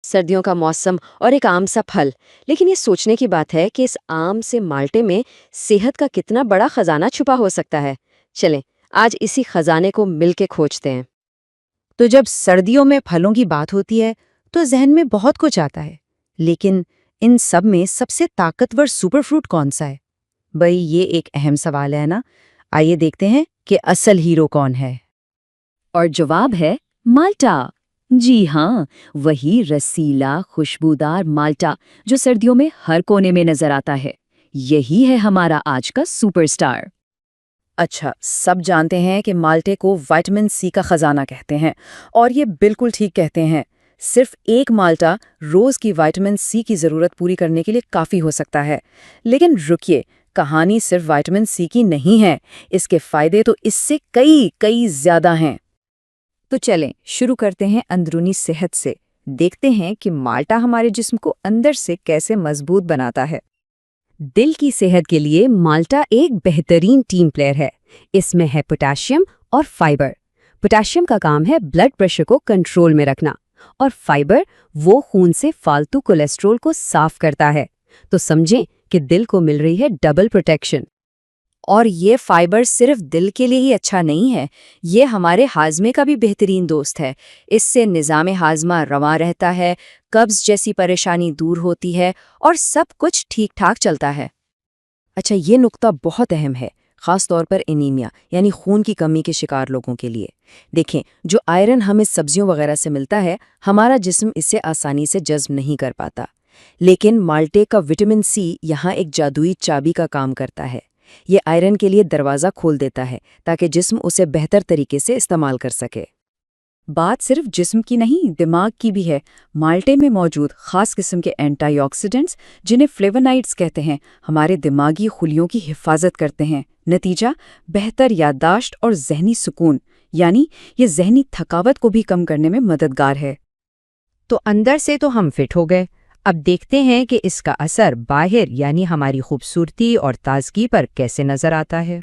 सर्दियों का मौसम और एक आम सा फल। लेकिन ये सोचने की बात है कि इस आम से माल्टे में सेहत का कितना बड़ा खजाना छुपा हो सकता है। चलें, आज इसी खजाने को मिलके खोजते हैं। तो जब सर्दियों में फलों की बात होती है तो जहन में बहुत कुछ आता है। लेकिन इन सब में सबसे ताकतवर सुपर फ्रूट कौन सा है? भाई ये एक अहम सवाल है ना। आइए देखते हैं कि असल हीरो कौन है। और जवाब है माल्टा। जी हाँ, वही रसीला खुशबूदार माल्टा जो सर्दियों में हर कोने में नजर आता है। यही है हमारा आज का सुपरस्टार। अच्छा, सब जानते हैं कि माल्टे को विटामिन सी का खजाना कहते हैं, और ये बिल्कुल ठीक कहते हैं। सिर्फ एक माल्टा रोज की विटामिन सी की जरूरत पूरी करने के लिए काफी हो सकता है। लेकिन रुकिए, कहानी सिर्फ विटामिन सी की नहीं है। इसके फायदे तो इससे कई कई ज्यादा हैं। तो चलें शुरू करते हैं अंदरूनी सेहत से। देखते हैं कि माल्टा हमारे जिस्म को अंदर से कैसे मजबूत बनाता है। दिल की सेहत के लिए माल्टा एक बेहतरीन टीम प्लेयर है। इसमें है पोटेशियम और फाइबर। पोटेशियम का काम है ब्लड प्रेशर को कंट्रोल में रखना, और फाइबर वो खून से फालतू कोलेस्ट्रॉल को साफ करता है। तो समझें कि दिल को मिल रही है डबल प्रोटेक्शन। और ये फाइबर सिर्फ दिल के लिए ही अच्छा नहीं है, ये हमारे हाजमे का भी बेहतरीन दोस्त है। इससे निज़ाम हाजमा रवां रहता है, कब्ज जैसी परेशानी दूर होती है और सब कुछ ठीक ठाक चलता है। अच्छा, ये नुक्ता बहुत अहम है, ख़ास तौर पर एनीमिया यानी खून की कमी के शिकार लोगों के लिए। देखें, जो आयरन हमें सब्जियों वगैरह से मिलता है, हमारा जिस्म इसे आसानी से जज्ब नहीं कर पाता। लेकिन माल्टे का विटामिन सी यहाँ एक जादुई चाबी का काम करता है। ये आयरन के लिए दरवाज़ा खोल देता है ताकि जिस्म उसे बेहतर तरीके से इस्तेमाल कर सके। बात सिर्फ जिस्म की नहीं, दिमाग की भी है। माल्टे में मौजूद खास किस्म के एंटीऑक्सीडेंट्स, जिन्हें फ्लेवोनाइड्स कहते हैं, हमारे दिमागी खुलियों की हिफाजत करते हैं। नतीजा, बेहतर याददाश्त और जहनी सुकून, यानी ये जहनी थकावट को भी कम करने में मददगार है। तो अंदर से तो हम फिट हो गए। अब देखते हैं कि इसका असर बाहर यानी हमारी खूबसूरती और ताजगी पर कैसे नजर आता है।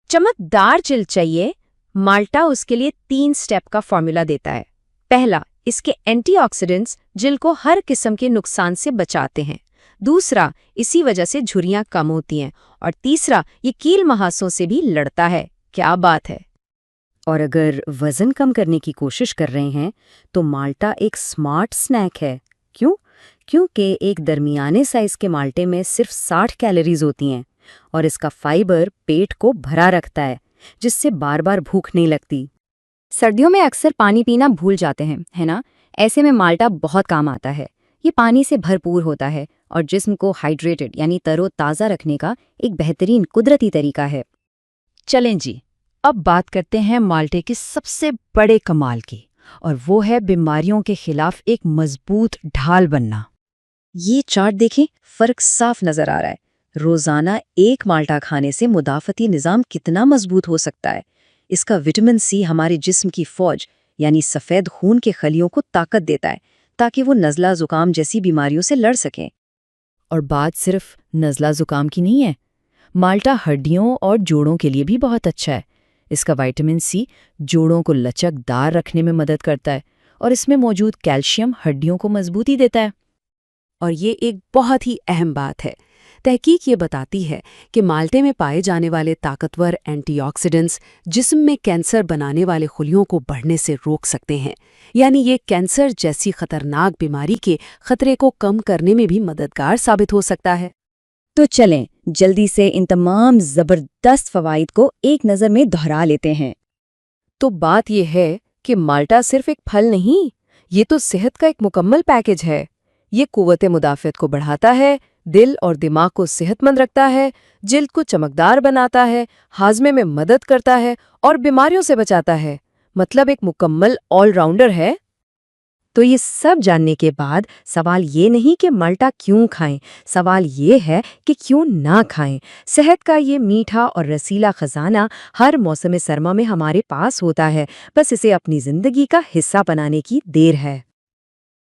चमकदार चिल चाहिए? माल्टा उसके लिए 3 स्टेप का फॉर्मूला देता है। पहला, इसके एंटीऑक्सीडेंट्स जिल को हर किस्म के नुकसान से बचाते हैं। दूसरा, इसी वजह से झुर्रियां कम होती हैं। और तीसरा, ये कील महासों से भी लड़ता है। क्या बात है। और अगर वजन कम करने की कोशिश कर रहे हैं तो माल्टा एक स्मार्ट स्नैक है। क्यों? क्योंकि एक दरमियाने साइज के माल्टे में सिर्फ 60 कैलोरीज होती हैं, और इसका फाइबर पेट को भरा रखता है, जिससे बार बार भूख नहीं लगती। सर्दियों में अक्सर पानी पीना भूल जाते हैं, है ना? ऐसे में माल्टा बहुत काम आता है। ये पानी से भरपूर होता है और जिस्म को हाइड्रेटेड यानी तरोताज़ा रखने का एक बेहतरीन कुदरती तरीका है। चलें जी, अब बात करते हैं माल्टे के सबसे बड़े कमाल की, और वो है बीमारियों के खिलाफ एक मजबूत ढाल बनना। ये चार्ट देखें, फर्क साफ नजर आ रहा है। रोजाना एक माल्टा खाने से मुदाफती निज़ाम कितना मजबूत हो सकता है। इसका विटामिन सी हमारे जिस्म की फौज यानी सफ़ेद खून के खलियों को ताकत देता है, ताकि वो नज़ला ज़ुकाम जैसी बीमारियों से लड़ सकें। और बात सिर्फ नज़ला ज़ुकाम की नहीं है, माल्टा हड्डियों और जोड़ों के लिए भी बहुत अच्छा है। इसका विटामिन सी जोड़ों को लचकदार रखने में मदद करता है, और इसमें मौजूद कैल्शियम हड्डियों को मजबूती देता है। और ये एक बहुत ही अहम बात है। तहकीक ये बताती है कि माल्टे में पाए जाने वाले ताकतवर एंटीऑक्सीडेंट्स जिस्म में कैंसर बनाने वाले खुलियों को बढ़ने से रोक सकते हैं। यानी ये कैंसर जैसी खतरनाक बीमारी के खतरे को कम करने में भी मददगार साबित हो सकता है। तो चलें जल्दी से इन तमाम ज़बरदस्त फ़वाइद को एक नज़र में दोहरा लेते हैं। तो बात यह है कि माल्टा सिर्फ एक फल नहीं, ये तो सेहत का एक मुकम्मल पैकेज है। ये कुव्वत मुदाफ़त को बढ़ाता है, दिल और दिमाग को सेहतमंद रखता है, जिल्द को चमकदार बनाता है, हाजमे में मदद करता है और बीमारियों से बचाता है। मतलब एक मुकम्मल ऑलराउंडर है। तो ये सब जानने के बाद सवाल ये नहीं कि माल्टा क्यों खाएं, सवाल ये है कि क्यों ना खाएं। सेहत का ये मीठा और रसीला खजाना हर मौसम सरमा में हमारे पास होता है, बस इसे अपनी जिंदगी का हिस्सा बनाने की देर है।